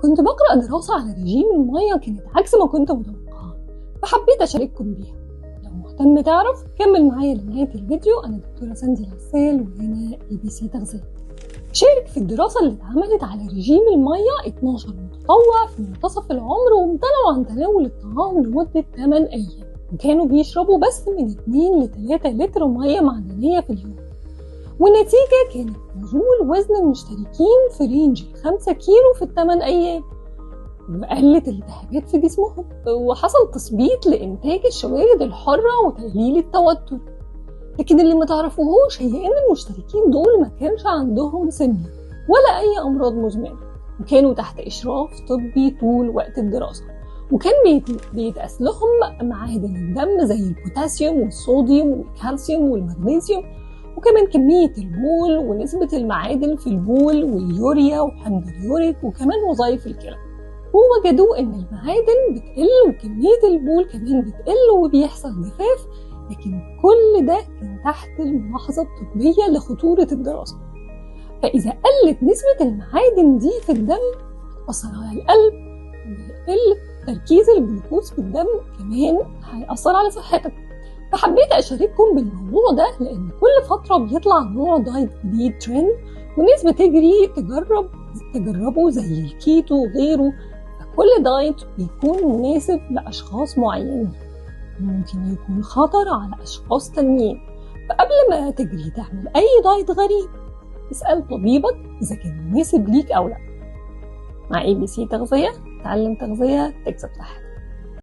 كنت بقرأ دراسة على رجيم المية كانت عكس ما كنت متوقعة، فحبيت أشارككم بيها. لو مهتم تعرف كمل معايا لنهاية الفيديو. أنا دكتورة ساندي العسال وهنا ABC تغذية. شارك في الدراسة اللي اتعملت على رجيم المية 12 متطوع في منتصف العمر، وامتنعوا عن تناول الطعام لمدة 8 أيام، وكانوا بيشربوا بس من 2 ل 3 لتر مية معدنية في اليوم. والنتيجة كانت نزول وزن المشتركين في رينج 5 كيلو في ال8 أيام، وقلت الالتهابات في جسمهم، وحصل تثبيت لإنتاج الشوارد الحرة وتقليل التوتر. لكن اللي ما تعرفوهوش هي إن المشتركين دول ما كانش عندهم سمنة ولا أي أمراض مزمنة، وكانوا تحت إشراف طبي طول وقت الدراسة، وكان بيتقاس لهم معادن الدم زي البوتاسيوم والصوديوم والكالسيوم والمغنيسيوم، وكمان كمية البول ونسبة المعادن في البول واليوريا وحمض اليوريك وكمان وظائف الكلى. ووجدوا ان المعادن بتقل وكمية البول كمان بتقل وبيحصل جفاف، لكن كل ده كان تحت الملاحظة الطبية لخطورة الدراسة. فإذا قلت نسبة المعادن دي في الدم هتأثر على القلب، ويقل تركيز الجلوكوز في الدم كمان هيأثر على صحتك. فحبيت أشارككم بالموضوع ده لأن كل فترة بيطلع نوع دايت جديد ترند، والناس بتجري تجربه زي الكيتو وغيره. فكل دايت بيكون مناسب لأشخاص معينين، ممكن يكون خطر على أشخاص تانيين. فقبل ما تجري تعمل أي دايت غريب اسأل طبيبك إذا كان مناسب ليك أو لا. مع ABC تغذية، تعلم تغذية تكسب صحة.